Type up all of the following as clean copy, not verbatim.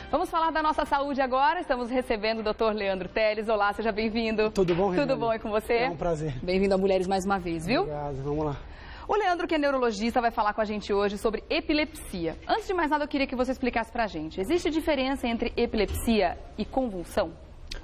Vamos falar da nossa saúde agora. Estamos recebendo o Dr. Leandro Teles. Olá, seja bem-vindo. Tudo bom, Renata? Tudo bom, e com você? É um prazer. Bem-vindo a Mulheres mais uma vez, viu? Obrigado, vamos lá. O Leandro, que é neurologista, vai falar com a gente hoje sobre epilepsia. Antes de mais nada, eu queria que você explicasse pra gente. Existe diferença entre epilepsia e convulsão?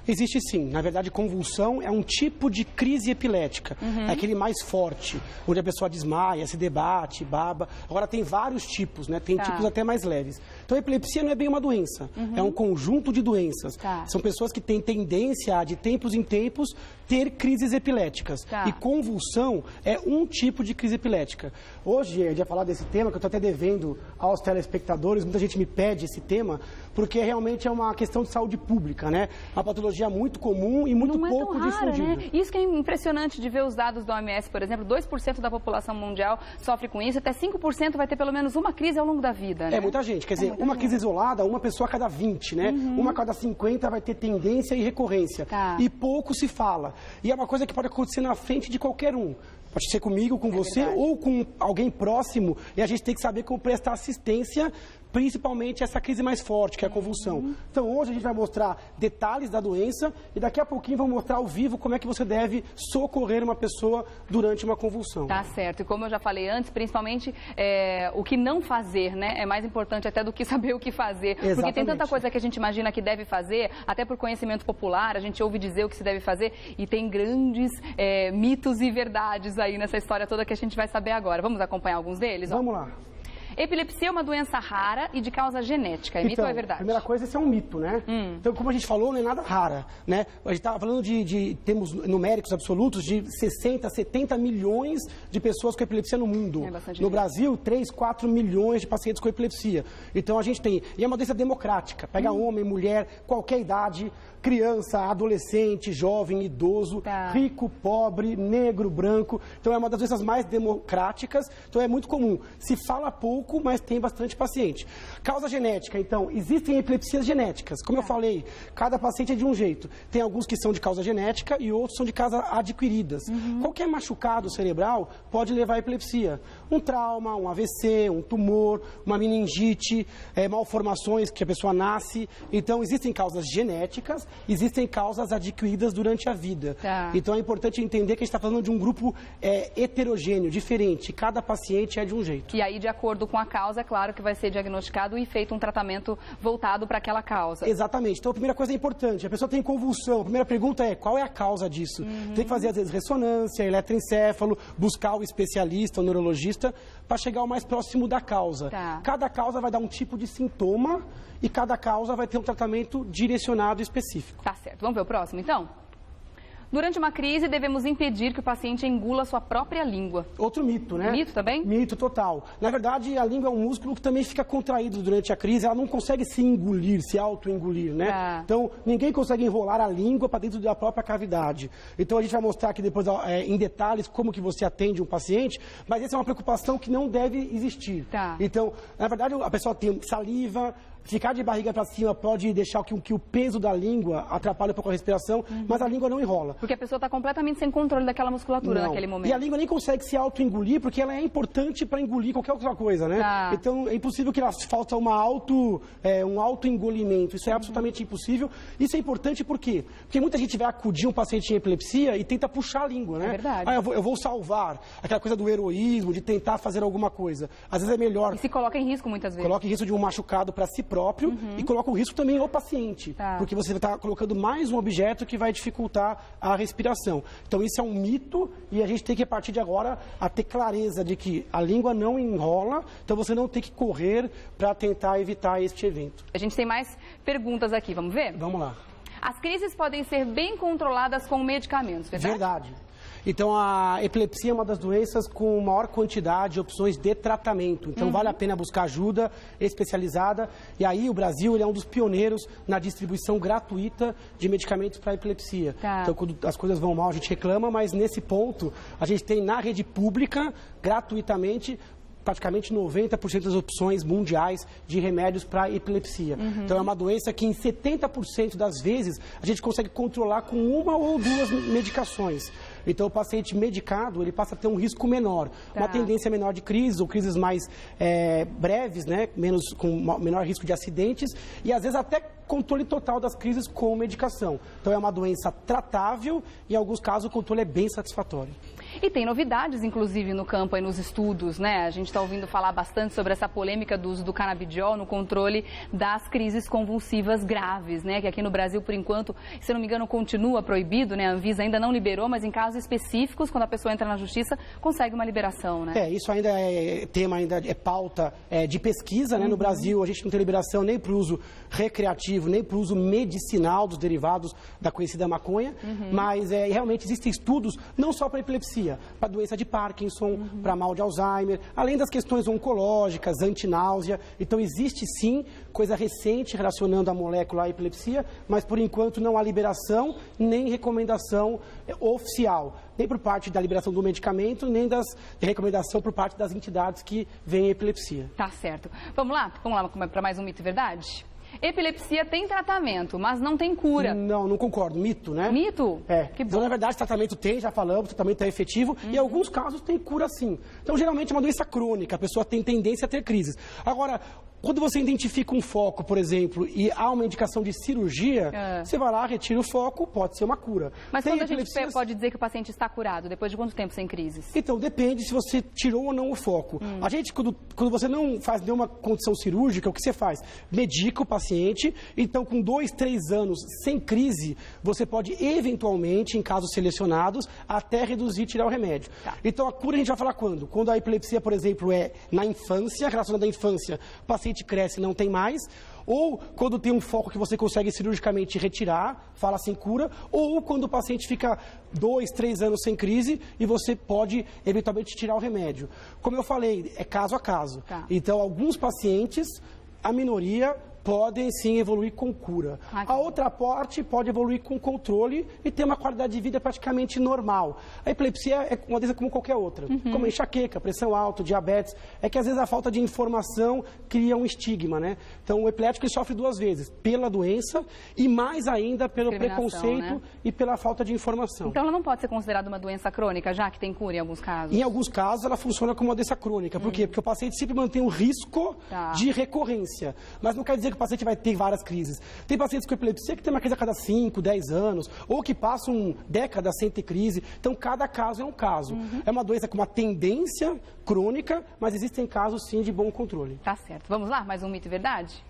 Existe sim. Na verdade, convulsão é um tipo de crise epilética. É aquele mais forte, onde a pessoa desmaia, se debate, baba. Agora, tem vários tipos, né? Tem tipos até mais leves. Então, a epilepsia não é bem uma doença. É um conjunto de doenças. São pessoas que têm tendência a, de tempos em tempos, ter crises epiléticas. E convulsão é um tipo de crise epilética. Hoje, eu ia falar desse tema, que eu estou até devendo aos telespectadores. Muita gente me pede esse tema, porque realmente é uma questão de saúde pública, né? Uma patologia muito comum e muito pouco difundida. Né? Isso que é impressionante de ver os dados da OMS, por exemplo, 2% da população mundial sofre com isso, até 5% vai ter pelo menos uma crise ao longo da vida, né? É muita gente, quer dizer, uma crise isolada, uma pessoa a cada 20, né? Uma a cada 50 vai ter tendência e recorrência. E pouco se fala. E é uma coisa que pode acontecer na frente de qualquer um. Pode ser comigo, com você ou com alguém próximo, e a gente tem que saber como prestar assistência, principalmente essa crise mais forte, que é a convulsão. Então, hoje a gente vai mostrar detalhes da doença e daqui a pouquinho vamos mostrar ao vivo como é que você deve socorrer uma pessoa durante uma convulsão. Tá certo. E como eu já falei antes, principalmente o que não fazer, né? É mais importante até do que saber o que fazer. Exatamente. Porque tem tanta coisa que a gente imagina que deve fazer, até por conhecimento popular, a gente ouve dizer o que se deve fazer e tem grandes mitos e verdades aí nessa história toda que a gente vai saber agora. Vamos acompanhar alguns deles? Vamos lá. Epilepsia é uma doença rara e de causa genética. É mito ou é verdade? Primeira coisa, esse é um mito, né? Então, como a gente falou, não é nada rara, né? A gente estava falando de termos numéricos absolutos de 60, 70 milhões de pessoas com epilepsia no mundo. No Brasil, 3, 4 milhões de pacientes com epilepsia. Então, a gente tem... E é uma doença democrática. Pega homem, mulher, qualquer idade, criança, adolescente, jovem, idoso, rico, pobre, negro, branco. Então, é uma das doenças mais democráticas. Então, é muito comum. Se fala pouco, mas tem bastante paciente. Causa genética, então, existem epilepsias genéticas. Como eu falei, cada paciente é de um jeito. Tem alguns que são de causa genética e outros são de causa adquiridas. Qualquer machucado cerebral pode levar a epilepsia. Um trauma, um AVC, um tumor, uma meningite, malformações que a pessoa nasce. Então, existem causas genéticas, existem causas adquiridas durante a vida. Então, é importante entender que a gente está falando de um grupo heterogêneo, diferente. Cada paciente é de um jeito. E aí, de acordo com a causa, é claro que vai ser diagnosticado e feito um tratamento voltado para aquela causa. Exatamente. Então, a primeira coisa é importante. A pessoa tem convulsão. A primeira pergunta é, qual é a causa disso? Tem que fazer, às vezes, ressonância, eletroencefalo, buscar o especialista, o neurologista, para chegar o mais próximo da causa. Cada causa vai dar um tipo de sintoma e cada causa vai ter um tratamento direcionado específico. Tá certo. Vamos ver o próximo, então? Durante uma crise, devemos impedir que o paciente engula sua própria língua. Outro mito, né? Mito também? Mito total. Na verdade, a língua é um músculo que também fica contraído durante a crise. Ela não consegue se engolir, se auto-engolir, né? Então, ninguém consegue enrolar a língua para dentro da própria cavidade. Então, a gente vai mostrar aqui depois, em detalhes, como que você atende um paciente. Mas essa é uma preocupação que não deve existir. Então, na verdade, a pessoa tem saliva... Ficar de barriga para cima pode deixar que o peso da língua atrapalhe um pouco a respiração, mas a língua não enrola. Porque a pessoa está completamente sem controle daquela musculatura naquele momento. E a língua nem consegue se auto-engolir, porque ela é importante para engolir qualquer outra coisa, né? Então, é impossível que ela falta um auto-engolimento. Isso é absolutamente impossível. Isso é importante por quê? Porque muita gente vai acudir um paciente em epilepsia e tenta puxar a língua, né? É verdade. Eu vou salvar. Aquela coisa do heroísmo, de tentar fazer alguma coisa. Às vezes é melhor... E se coloca em risco muitas vezes. Coloca em risco de um machucado para si próprio e coloca o risco também ao paciente, porque você está colocando mais um objeto que vai dificultar a respiração. Então, isso é um mito e a gente tem que, a partir de agora, ter clareza de que a língua não enrola, então você não tem que correr para tentar evitar este evento. A gente tem mais perguntas aqui, vamos ver? Vamos lá. As crises podem ser bem controladas com medicamentos, verdade? Verdade. Então, a epilepsia é uma das doenças com maior quantidade de opções de tratamento. Então, vale a pena buscar ajuda especializada. E aí, o Brasil ele é um dos pioneiros na distribuição gratuita de medicamentos para epilepsia. Então, quando as coisas vão mal, a gente reclama, mas nesse ponto, a gente tem na rede pública, gratuitamente, praticamente 90% das opções mundiais de remédios para epilepsia. Então, é uma doença que em 70% das vezes a gente consegue controlar com uma ou duas medicações. Então, o paciente medicado, ele passa a ter um risco menor, uma tendência menor de crise, ou crises mais breves, né? Com menor risco de acidentes, e às vezes até controle total das crises com medicação. Então, é uma doença tratável e, em alguns casos, o controle é bem satisfatório. E tem novidades, inclusive, no campo e nos estudos, né? A gente está ouvindo falar bastante sobre essa polêmica do uso do canabidiol no controle das crises convulsivas graves, né? Que aqui no Brasil, por enquanto, se não me engano, continua proibido, né? A Anvisa ainda não liberou, mas em casos específicos, quando a pessoa entra na justiça, consegue uma liberação, né? Isso ainda é tema, ainda é pauta de pesquisa, né? No Brasil, a gente não tem liberação nem para o uso recreativo, nem para o uso medicinal dos derivados da conhecida maconha, mas realmente existem estudos, não só para epilepsia, para doença de Parkinson, para mal de Alzheimer, além das questões oncológicas, antináusea. Então, existe sim coisa recente relacionando a molécula à epilepsia, mas por enquanto não há liberação nem recomendação oficial, nem por parte da liberação do medicamento, nem de recomendação por parte das entidades que veem a epilepsia. Tá certo. Vamos lá para mais um mito e verdade? Epilepsia tem tratamento, mas não tem cura. Não concordo. Mito, né? Mito? Que bom. Então, na verdade, tratamento tem, já falamos, tratamento é efetivo e em alguns casos tem cura sim. Então, geralmente é uma doença crônica, a pessoa tem tendência a ter crises. Agora, quando você identifica um foco, por exemplo, e há uma indicação de cirurgia, você vai lá, retira o foco, pode ser uma cura. Mas quando a gente pode dizer que o paciente está curado, depois de quanto tempo sem crises? Então, depende se você tirou ou não o foco. A gente, quando você não faz nenhuma condição cirúrgica, o que você faz? Medica o paciente, então com 2, 3 anos sem crise, você pode eventualmente, em casos selecionados, até reduzir e tirar o remédio. Então, a cura a gente vai falar quando? Quando a epilepsia, por exemplo, é na infância, relacionada à infância, o paciente cresce e não tem mais, ou quando tem um foco que você consegue cirurgicamente retirar, fala sem cura, ou quando o paciente fica 2, 3 anos sem crise e você pode eventualmente tirar o remédio. Como eu falei, é caso a caso. Então, alguns pacientes, a minoria, podem sim evoluir com cura. A outra parte pode evoluir com controle e ter uma qualidade de vida praticamente normal. A epilepsia é uma doença como qualquer outra, como enxaqueca, pressão alta, diabetes. É que às vezes a falta de informação cria um estigma, né? Então o epilético ele sofre 2 vezes, pela doença e mais ainda pelo preconceito, né? E pela falta de informação. Então ela não pode ser considerada uma doença crônica, já que tem cura em alguns casos? Em alguns casos ela funciona como uma doença crônica. Por quê? Porque o paciente sempre mantém um risco de recorrência. Mas não quer dizer que o paciente vai ter várias crises. Tem pacientes com epilepsia que tem uma crise a cada 5, 10 anos, ou que passam décadas sem ter crise. Então, cada caso é um caso. É uma doença com uma tendência crônica, mas existem casos, sim, de bom controle. Tá certo. Vamos lá? Mais um mito e verdade?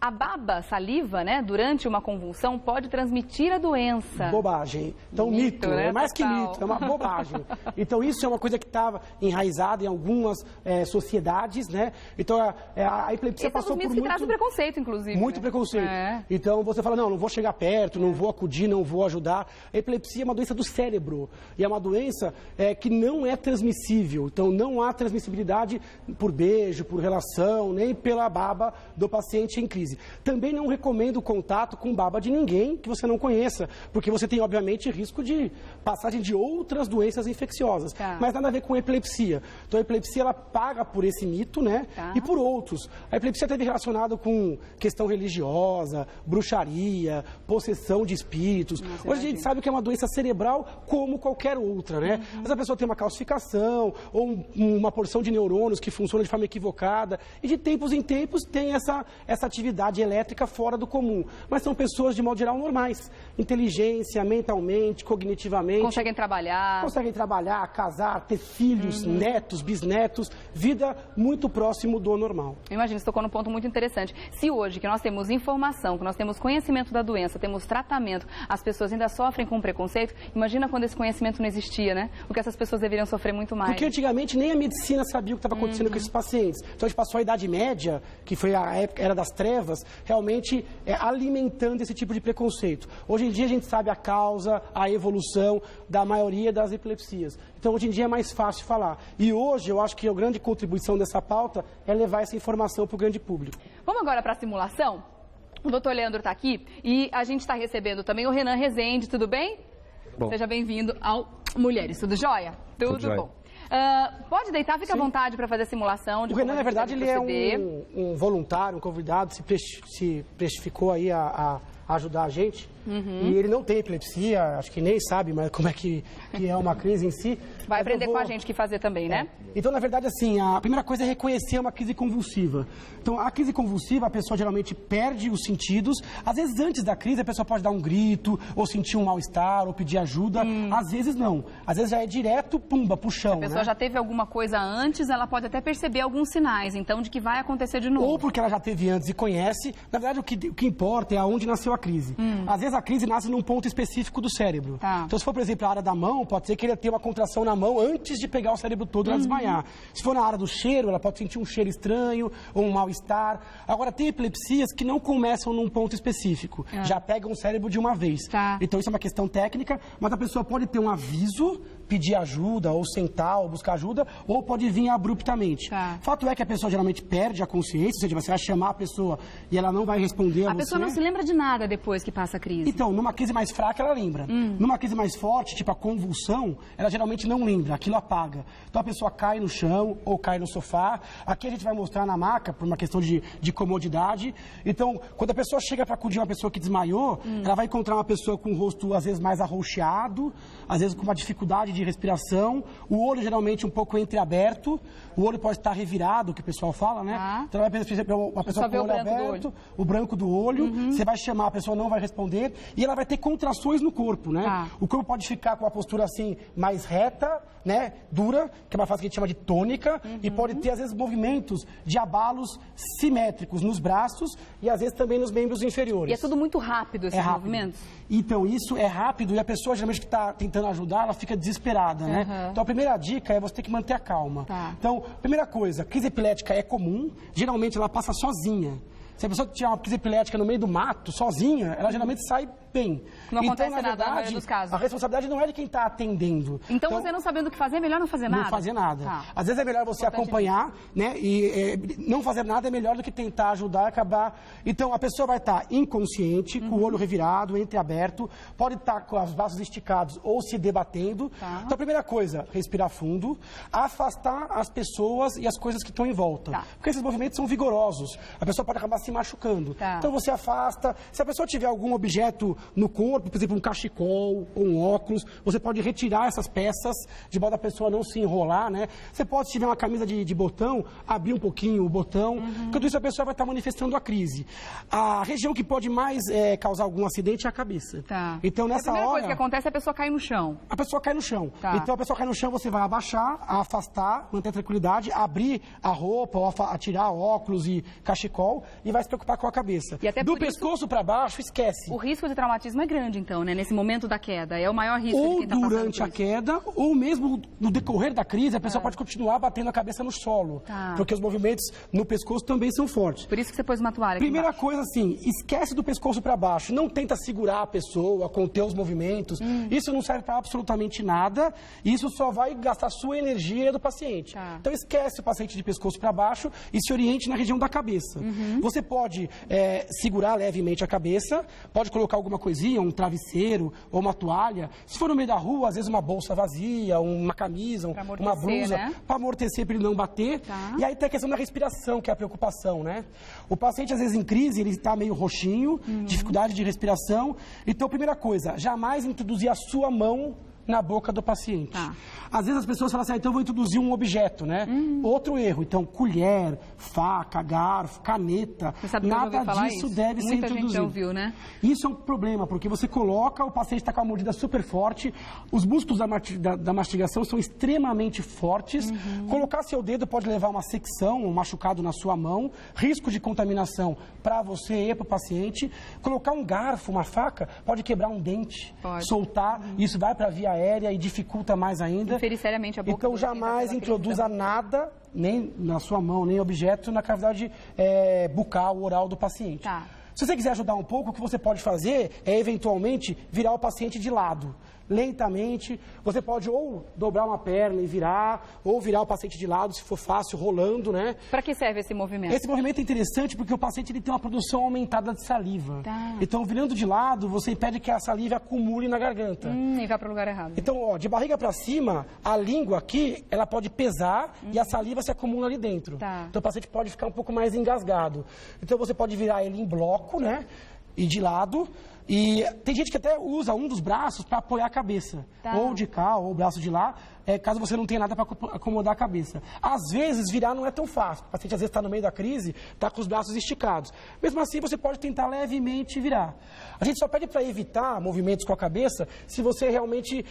A baba, saliva, né, durante uma convulsão pode transmitir a doença. Bobagem. Então, mito, né? É mais que mito, é uma bobagem. Então, isso é uma coisa que estava enraizada em algumas sociedades, né? Então, a epilepsia passou por muito... que trazem preconceito, inclusive. Muito preconceito. Então, você fala, não vou chegar perto, não vou acudir, não vou ajudar. A epilepsia é uma doença do cérebro. E é uma doença que não é transmissível. Então, não há transmissibilidade por beijo, por relação, nem pela baba do paciente em crise. Também não recomendo o contato com baba de ninguém que você não conheça, porque você tem, obviamente, risco de passagem de outras doenças infecciosas. Mas nada a ver com epilepsia. Então, a epilepsia, ela paga por esse mito, né? E por outros. A epilepsia esteve relacionada com questão religiosa, bruxaria, possessão de espíritos. Hoje a gente sabe que é uma doença cerebral como qualquer outra, né? Mas a pessoa tem uma calcificação ou uma porção de neurônios que funciona de forma equivocada e de tempos em tempos tem essa atividade elétrica fora do comum. Mas são pessoas, de modo geral, normais. Inteligência, mentalmente, cognitivamente. Conseguem trabalhar, casar, ter filhos, netos, bisnetos. Vida muito próximo do normal. Imagina, você tocou num ponto muito interessante. Se hoje que nós temos informação, que nós temos conhecimento da doença, temos tratamento, as pessoas ainda sofrem com preconceito, imagina quando esse conhecimento não existia, né? Porque essas pessoas deveriam sofrer muito mais. Porque antigamente nem a medicina sabia o que estava acontecendo com esses pacientes. Então a gente passou a Idade Média, que foi a época, era das trevas, realmente alimentando esse tipo de preconceito. Hoje em dia a gente sabe a causa, a evolução da maioria das epilepsias. Então hoje em dia é mais fácil falar. E hoje eu acho que a grande contribuição dessa pauta é levar essa informação para o grande público. Vamos agora para a simulação? O doutor Leandro está aqui e a gente está recebendo também o Renan Rezende, tudo bem? Bom. Seja bem-vindo ao Mulheres, tudo jóia? Tudo bom. Pode deitar, fica à vontade para fazer a simulação. O Renan, na verdade, ele é um voluntário, um convidado, se prestificou aí a ajudar a gente. E ele não tem epilepsia, acho que nem sabe mas como é que é uma crise em si. Vai aprender com a gente que fazer também, né? Então, na verdade, assim, a primeira coisa é reconhecer uma crise convulsiva. Então, a crise convulsiva, a pessoa geralmente perde os sentidos. Às vezes, antes da crise, a pessoa pode dar um grito, ou sentir um mal-estar, ou pedir ajuda. Às vezes, não. Às vezes, já é direto, pumba, pro chão, Se a pessoa já teve alguma coisa antes, ela pode até perceber alguns sinais, então, de que vai acontecer de novo. Ou porque ela já teve antes e conhece. Na verdade, o que importa é aonde nasceu a crise. Às vezes, a crise nasce num ponto específico do cérebro. Então, se for, por exemplo, a área da mão, pode ser que ele tenha uma contração na mão antes de pegar o cérebro todo e ela desmaiar. Se for na área do cheiro, ela pode sentir um cheiro estranho ou um mal-estar. Agora, tem epilepsias que não começam num ponto específico. Já pegam o cérebro de uma vez. Então, isso é uma questão técnica, mas a pessoa pode ter um aviso, pedir ajuda, ou sentar, ou buscar ajuda, ou pode vir abruptamente. Fato é que a pessoa geralmente perde a consciência, ou seja, você vai chamar a pessoa e ela não vai responder a você. A pessoa não se lembra de nada depois que passa a crise. Então, numa crise mais fraca, ela lembra. Numa crise mais forte, tipo a convulsão, ela geralmente não lembra, aquilo apaga. Então, a pessoa cai no chão ou cai no sofá. Aqui a gente vai mostrar na maca, por uma questão de comodidade. Então, quando a pessoa chega para acudir uma pessoa que desmaiou, ela vai encontrar uma pessoa com o rosto, às vezes, mais arroxeado, às vezes com uma dificuldade de respiração, o olho geralmente um pouco entreaberto, o olho pode estar revirado, que o pessoal fala, né? Então, vai perceber uma pessoa com o olho aberto, o branco do olho, você vai chamar, a pessoa não vai responder, e ela vai ter contrações no corpo, né? O corpo pode ficar com uma postura assim, mais reta, né? Dura, que é uma fase que a gente chama de tônica, e pode ter, às vezes, movimentos de abalos simétricos nos braços e, às vezes, também nos membros inferiores. E é tudo muito rápido, esses movimentos? Então, isso é rápido e a pessoa, geralmente, que está tentando ajudar, ela fica desesperada, né? Então, a primeira dica é você ter que manter a calma. Então, primeira coisa, crise epilética é comum, geralmente ela passa sozinha. Se a pessoa tiver uma crise epilética no meio do mato, sozinha, ela geralmente sai bem. Não acontece nada na maioria dos casos. A responsabilidade não é de quem está atendendo. Então, você não sabendo o que fazer, é melhor não fazer nada? Não fazer nada. Às vezes é melhor você acompanhar, né? E não fazer nada é melhor do que tentar ajudar e acabar. Então, a pessoa vai estar inconsciente, com o olho revirado, entreaberto, pode estar com os braços esticados ou se debatendo. Então, a primeira coisa, respirar fundo, afastar as pessoas e as coisas que estão em volta. Porque esses movimentos são vigorosos. A pessoa pode acabar se machucando. Então, você afasta. Se a pessoa tiver algum objeto no corpo, por exemplo, um cachecol ou um óculos, você pode retirar essas peças de modo a pessoa não se enrolar, né? Você pode, se tiver uma camisa de botão, abrir um pouquinho o botão. Enquanto isso, a pessoa vai estar manifestando a crise. A região que pode mais causar algum acidente é a cabeça. Então, nessa hora... A primeira coisa que acontece é a pessoa cair no chão. A pessoa cai no chão. Então, a pessoa cai no chão, você vai abaixar, afastar, manter a tranquilidade, abrir a roupa, ou tirar óculos e cachecol e vai se preocupar com a cabeça. E até do pescoço para baixo, esquece. O risco de traumatismo é grande, então, né? Nesse momento da queda. É o maior risco de quem está passando durante a queda, ou mesmo no decorrer da crise, a pessoa pode continuar batendo a cabeça no solo. Porque os movimentos no pescoço também são fortes. Por isso que você pôs uma toalha aqui Primeira coisa, assim, esquece do pescoço para baixo. Não tenta segurar a pessoa, conter os movimentos. Isso não serve para absolutamente nada. Isso só vai gastar sua energia e a do paciente. Então, esquece o paciente de pescoço para baixo e se oriente na região da cabeça. Você pode segurar levemente a cabeça, pode colocar alguma coisinha, um travesseiro ou uma toalha. Se for no meio da rua, às vezes uma bolsa vazia, uma camisa, uma blusa, para amortecer, para ele não bater. E aí tem a questão da respiração, que é a preocupação, né? O paciente, às vezes, em crise, ele está meio roxinho, dificuldade de respiração. Então, primeira coisa, jamais introduzir a sua mão na boca do paciente. Às vezes as pessoas falam assim, então eu vou introduzir um objeto, né? Outro erro, então colher, faca, garfo, caneta, nada disso deve ser introduzido. Muita gente ouviu, né? Isso é um problema, porque você coloca, o paciente está com a mordida super forte, os músculos da mastigação são extremamente fortes, colocar seu dedo pode levar a uma secção, um machucado na sua mão, risco de contaminação para você e para o paciente, colocar um garfo, uma faca, pode quebrar um dente, soltar, isso vai para a via aérea e dificulta mais ainda. Inferir seriamente a boca. Então, jamais introduza nada, nem na sua mão, nem objeto, na cavidade bucal, oral do paciente. Se você quiser ajudar um pouco, o que você pode fazer é, eventualmente, virar o paciente de lado. Lentamente, você pode ou dobrar uma perna e virar, ou virar o paciente de lado, se for fácil, rolando, né? Para que serve esse movimento? Esse movimento é interessante porque o paciente ele tem uma produção aumentada de saliva. Então, virando de lado, você impede que a saliva acumule na garganta. E vá para o lugar errado. Então, ó, de barriga para cima, a língua aqui, ela pode pesar e a saliva se acumula ali dentro. Então, o paciente pode ficar um pouco mais engasgado. Então, você pode virar ele em bloco, né? e de lado. E tem gente que até usa um dos braços para apoiar a cabeça, ou de cá, ou o braço de lá, caso você não tenha nada para acomodar a cabeça. Às vezes, virar não é tão fácil. O paciente, às vezes, está no meio da crise, está com os braços esticados. Mesmo assim, você pode tentar levemente virar. A gente só pede para evitar movimentos com a cabeça se você realmente,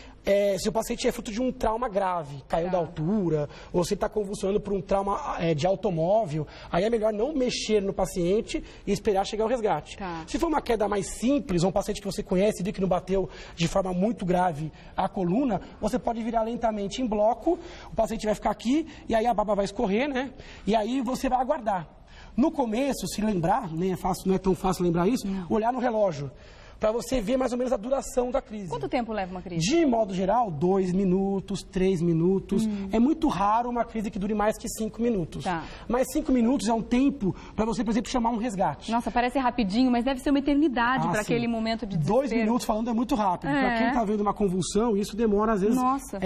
se o paciente é fruto de um trauma grave, caiu da altura, ou você está convulsionando por um trauma de automóvel, aí é melhor não mexer no paciente e esperar chegar o resgate. Se for uma queda mais simples, um paciente que você conhece, viu que não bateu de forma muito grave a coluna, você pode virar lentamente em bloco, o paciente vai ficar aqui, e aí a baba vai escorrer, né? E aí você vai aguardar. No começo, se lembrar, nem é fácil, não é tão fácil lembrar isso, olhar no relógio, para você ver mais ou menos a duração da crise. Quanto tempo leva uma crise? De modo geral, 2 minutos, 3 minutos. É muito raro uma crise que dure mais que 5 minutos. Mas 5 minutos é um tempo para você, por exemplo, chamar um resgate. Nossa, parece rapidinho, mas deve ser uma eternidade para aquele momento de desespero. 2 minutos falando é muito rápido. Para quem está vendo uma convulsão, isso demora às vezes... Nossa.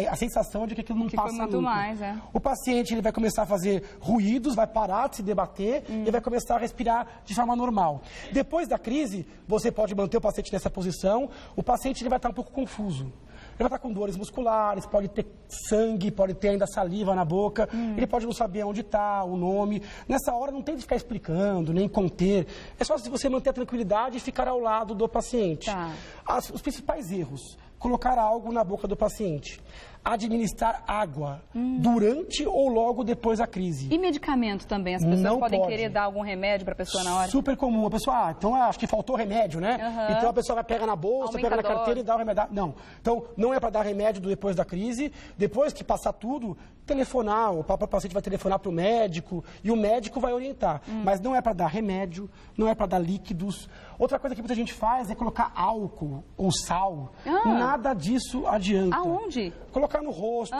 A sensação de que aquilo não passa foi muito nunca. Mais, O paciente ele vai começar a fazer ruídos, vai parar de se debater e vai começar a respirar de forma normal. Depois da crise, você pode manter o paciente nessa posição, o paciente ele vai estar um pouco confuso. Ele vai estar com dores musculares, pode ter sangue, pode ter ainda saliva na boca, ele pode não saber onde está, o nome. Nessa hora não tem de ficar explicando, nem conter. É só se você manter a tranquilidade e ficar ao lado do paciente. Os principais erros: colocar algo na boca do paciente, administrar água durante ou logo depois da crise. E medicamento também? As pessoas podem querer dar algum remédio para a pessoa na hora? Super comum. A pessoa, então acho que faltou remédio, né? Então a pessoa vai pegar na bolsa, pega na carteira e dá o remédio. Não. Então não é para dar remédio depois da crise. Depois que passar tudo, telefonar. O próprio paciente vai telefonar para o médico e o médico vai orientar. Mas não é para dar remédio, não é para dar líquidos. Outra coisa que muita gente faz é colocar álcool ou sal. Nada disso adianta. Aonde? Colocar no rosto,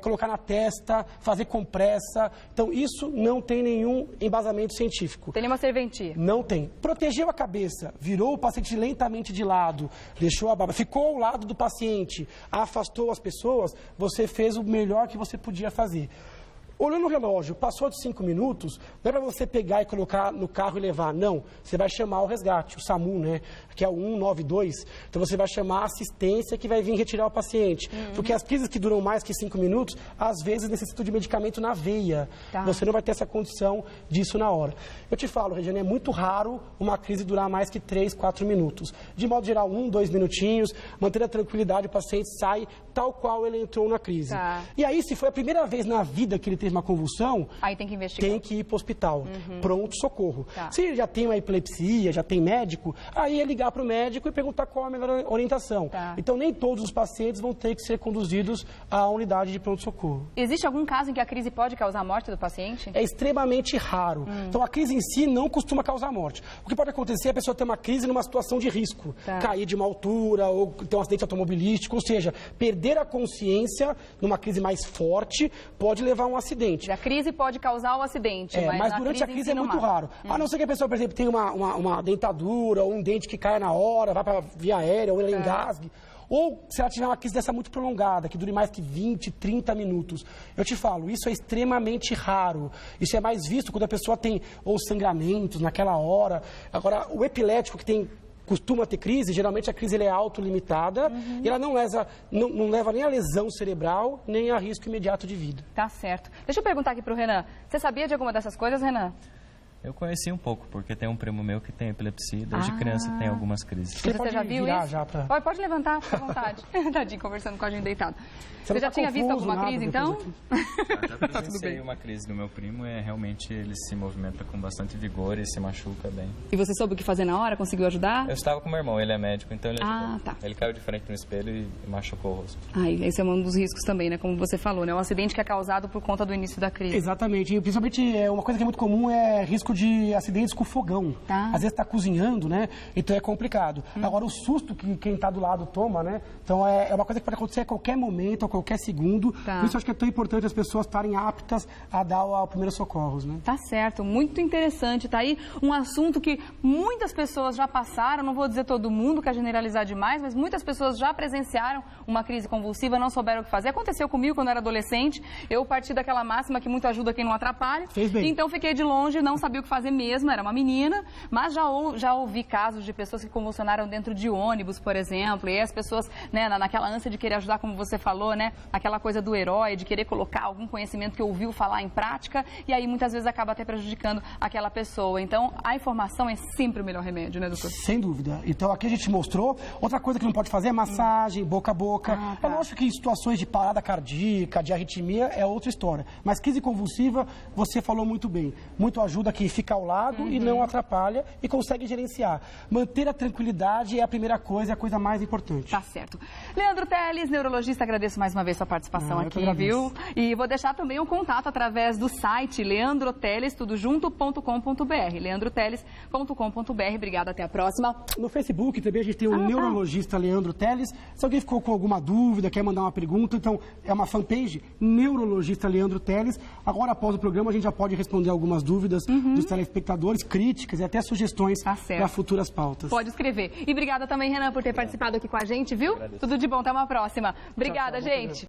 colocar na testa, fazer compressa. Então, isso não tem nenhum embasamento científico. Tem nenhuma serventia? Não tem. Protegeu a cabeça, virou o paciente lentamente de lado, deixou a baba, ficou ao lado do paciente, afastou as pessoas, você fez o melhor que você podia fazer. Olhando o relógio, passou de 5 minutos, não é para você pegar e colocar no carro e levar, não. Você vai chamar o resgate, o SAMU, né? Que é o 192. Então você vai chamar a assistência que vai vir retirar o paciente. Porque as crises que duram mais que 5 minutos, às vezes necessitam de medicamento na veia. Você não vai ter essa condição disso na hora. Eu te falo, Regiane, é muito raro uma crise durar mais que 3, 4 minutos. De modo geral, 1, 2 minutinhos, manter a tranquilidade, o paciente sai tal qual ele entrou na crise. E aí, se foi a primeira vez na vida que ele teve uma convulsão, aí tem que investigar. Tem que ir para o hospital. Pronto, socorro. Se ele já tem uma epilepsia, já tem médico, aí é ligar para o médico e perguntar qual a melhor orientação. Então, nem todos os pacientes vão ter que ser conduzidos à unidade de pronto-socorro. Existe algum caso em que a crise pode causar a morte do paciente? É extremamente raro. Então, a crise em si não costuma causar morte. O que pode acontecer é a pessoa ter uma crise numa situação de risco. Cair de uma altura ou ter um acidente automobilístico, ou seja, perder a consciência numa crise mais forte pode levar a um acidente. A crise pode causar o acidente, mas durante a crise é muito raro. A não ser que a pessoa, por exemplo, tenha uma dentadura ou um dente que caia na hora, vai para via aérea ou ela engasgue. Ou se ela tiver uma crise dessa muito prolongada, que dure mais que 20, 30 minutos. Eu te falo, isso é extremamente raro. Isso é mais visto quando a pessoa tem ou sangramentos naquela hora. Agora, o epilético que costuma ter crise, geralmente a crise é autolimitada e ela não leva nem a lesão cerebral, nem a risco imediato de vida. Tá certo. Deixa eu perguntar aqui para o Renan. Você sabia de alguma dessas coisas, Renan? Eu conheci um pouco, porque tem um primo meu que tem epilepsia e desde criança tem algumas crises. Você já viu isso? Pode levantar, fica à vontade. Tadinho, conversando com a gente deitado. Você já tinha visto alguma crise, então? Eu já presenciei uma crise do meu primo e realmente ele se movimenta com bastante vigor e se machuca bem. E você soube o que fazer na hora? Conseguiu ajudar? Eu estava com meu irmão, ele é médico, então ele ajudou. Ele caiu de frente no espelho e machucou o rosto. Esse é um dos riscos também, né? Como você falou, né? Um acidente que é causado por conta do início da crise. Exatamente. E principalmente, uma coisa que é muito comum é risco de acidentes com fogão. Às vezes está cozinhando, né? Então é complicado. Agora, o susto que quem está do lado toma, né? Então é uma coisa que pode acontecer a qualquer momento, a qualquer segundo. Por isso eu acho que é tão importante as pessoas estarem aptas a dar o primeiro socorros, né? Tá certo, muito interessante. Tá aí um assunto que muitas pessoas já passaram, não vou dizer todo mundo, quer generalizar demais, mas muitas pessoas já presenciaram uma crise convulsiva, não souberam o que fazer. Aconteceu comigo quando eu era adolescente. Eu parti daquela máxima que muito ajuda quem não atrapalha. Fez bem. Então fiquei de longe, não sabia sabia o que fazer mesmo, era uma menina, mas já ouvi casos de pessoas que convulsionaram dentro de ônibus, por exemplo, e as pessoas, né, naquela ânsia de querer ajudar, como você falou, né, aquela coisa do herói, de querer colocar algum conhecimento que ouviu falar em prática, e aí muitas vezes acaba até prejudicando aquela pessoa. Então, a informação é sempre o melhor remédio, né, doutor? Sem dúvida. Então, aqui a gente mostrou. Outra coisa que não pode fazer é massagem, boca a boca. É lógico que em situações de parada cardíaca, de arritmia, é outra história. Mas crise convulsiva, você falou muito bem. Muito ajuda quem fica ao lado e não atrapalha e consegue gerenciar. Manter a tranquilidade é a primeira coisa, é a coisa mais importante. Tá certo. Leandro Teles, neurologista, agradeço mais uma vez sua participação aqui, viu? E vou deixar também um contato através do site leandroteles.com.br. leandroteles.com.br. Obrigada, até a próxima. No Facebook também a gente tem o neurologista Leandro Teles. Se alguém ficou com alguma dúvida, quer mandar uma pergunta, então é uma fanpage, neurologista Leandro Teles. Agora, após o programa, a gente já pode responder algumas dúvidas dos telespectadores, críticas e até sugestões para futuras pautas. Pode escrever. E obrigada também, Renan, por ter participado aqui com a gente, viu? Tudo de bom, até uma próxima. Obrigada, gente.